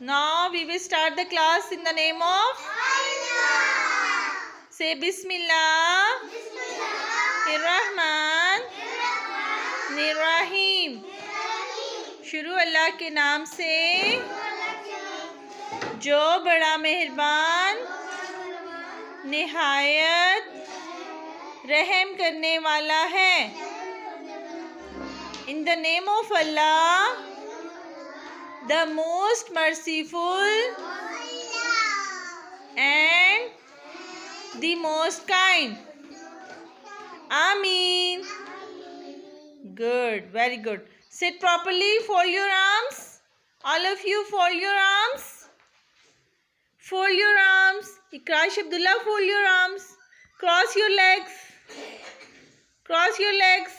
Now we will start the class in the name of Allah. Say Bismillah. Rahman. Rahim. शुरू अल्लाह के नाम से जो बड़ा मेहरबान निहायत रहम करने वाला है. In the name of Allah, the most merciful and the most kind. Ameen. Good, very good. Sit properly, fold your arms. All of you fold your arms. Fold your arms. Ikrash Abdullah, fold your arms. Cross your legs. Cross your legs.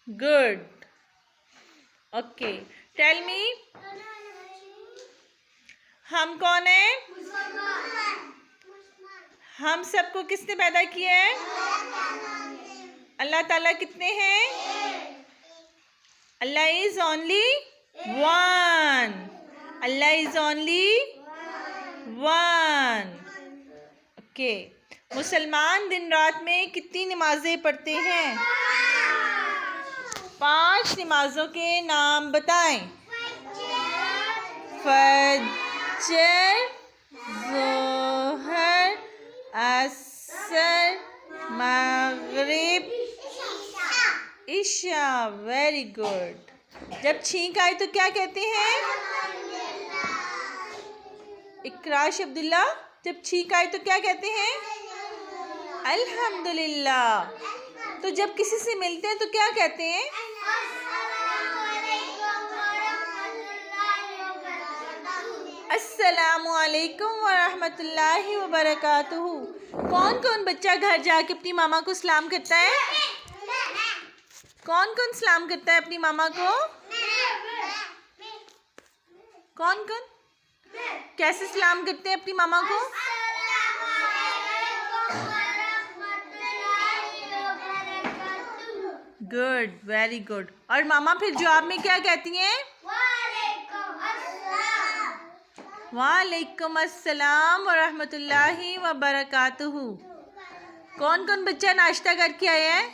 Good. Okay. Tell me. हम कौन हैं? हम सबको किसने पैदा किया है? अल्लाह ताला कितने हैं? Allah is only one. Allah is only one. Okay. मुसलमान दिन रात में कितनी नमाजें पढ़ते हैं? 5 नमाजों के नाम बताएं. फजर, ज़ोहर, असर, मगरिब, इशा. Very good. जब छींक आए तो क्या कहते हैं? इकराश अब्दुल्ला, जब छींक आए तो क्या कहते हैं? अल्हम्दुलिल्लाह. तो जब किसी से मिलते हैं तो क्या कहते हैं? अस्सलामु अलैकुम व रहमतुल्लाहि व बरकातुहू. कौन कौन बच्चा घर जाके अपनी मामा को सलाम करता है? कौन कौन सलाम करता है अपनी मामा को? कौन कौन? कैसे सलाम करते हैं अपनी मामा को? Good, very good. और मामा फिर जवाब में क्या कहती हैं? वालेकुम अस्सलाम व रहमतुल्लाहि व बरकातुहू. कौन कौन बच्चा नाश्ता करके आए हैं?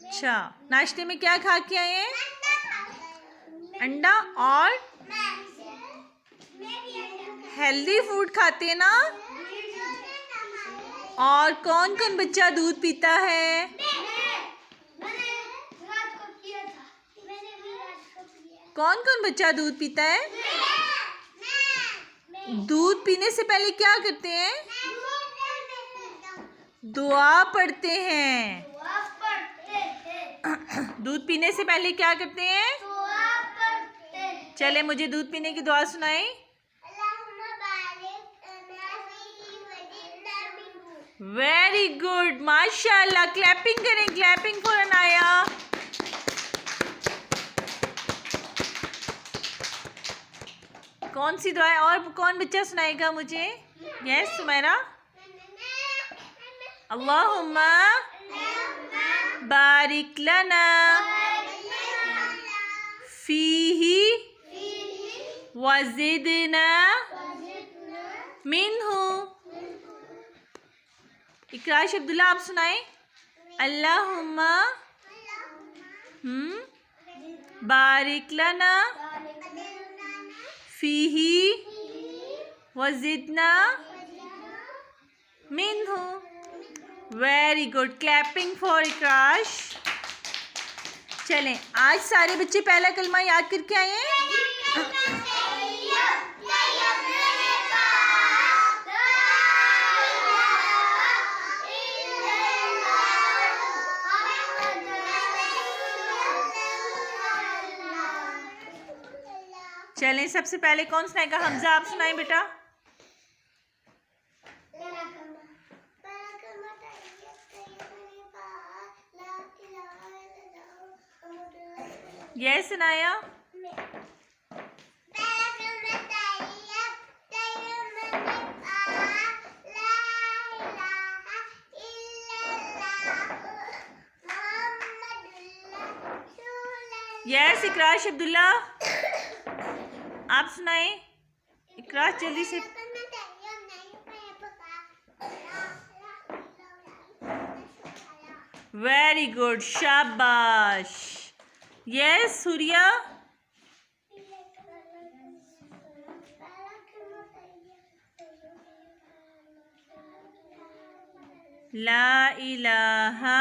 अच्छा, नाश्ते में क्या खा के आए हैं? अंडा. और हेल्दी फूड खाते हैं ना? और कौन कौन बच्चा दूध पीता है? कौन कौन बच्चा दूध पीता है? दूध पीने से पहले क्या करते हैं? दुआ पढ़ते हैं. दूध पीने से पहले क्या करते हैं? चले मुझे दूध पीने की दुआ सुनाएं. वेरी गुड, माशाल्लाह. क्लैपिंग करें. Clapping for Anaya. कौन सी दुआ है? और कौन बच्चा सुनाएगा मुझे? यस, सुमैरा. अल्लाहुम्मा बारिक लना फीही वज़िदना मिन्हु. इकराश अब्दुल्ला, आप सुनाएं. अल्लाहुम्मा बारिक लना फीही वज़िदना मिन्हु. Very good. Clapping for Ikrash. चलें, आज सारे बच्चे पहला कलमा याद करके आए हैं. चलें, सबसे पहले कौन सुनाएगा? हमजा, आप सुनाएं बेटा. यस अनाया. यस इकराश अब्दुल्ला, आप सुनाए। इकराश जल्दी से। वेरी गुड, शाबाश। यस सूर्या। ला इलाहा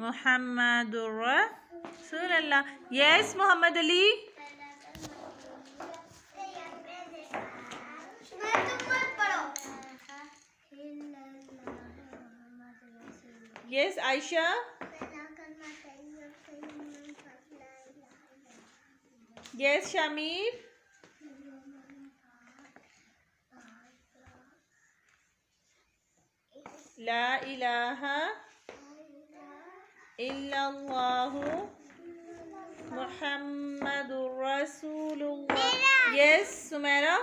मुहम्मदुर रसूलुल्लाह। Yes Mohammad Ali. Yes Ayesha. Yes Shamir. ला इलाहा इल्लल्लाहु मुहम्मदुर रसूलुल्लाह। यस सुमेरा।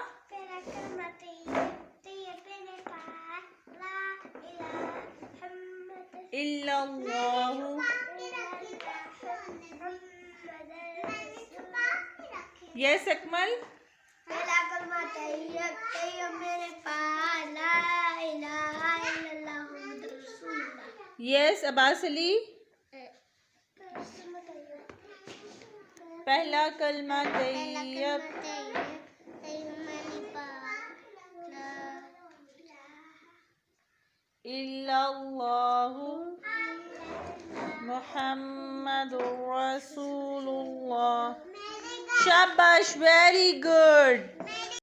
इल्लल्लाहु। यस अकमल। यस अब्बास अली। पहला कलमा तैयब। इल्लल्लाहु मुहम्मदुर रसूलुल्लाह। शाबाश, वेरी गुड।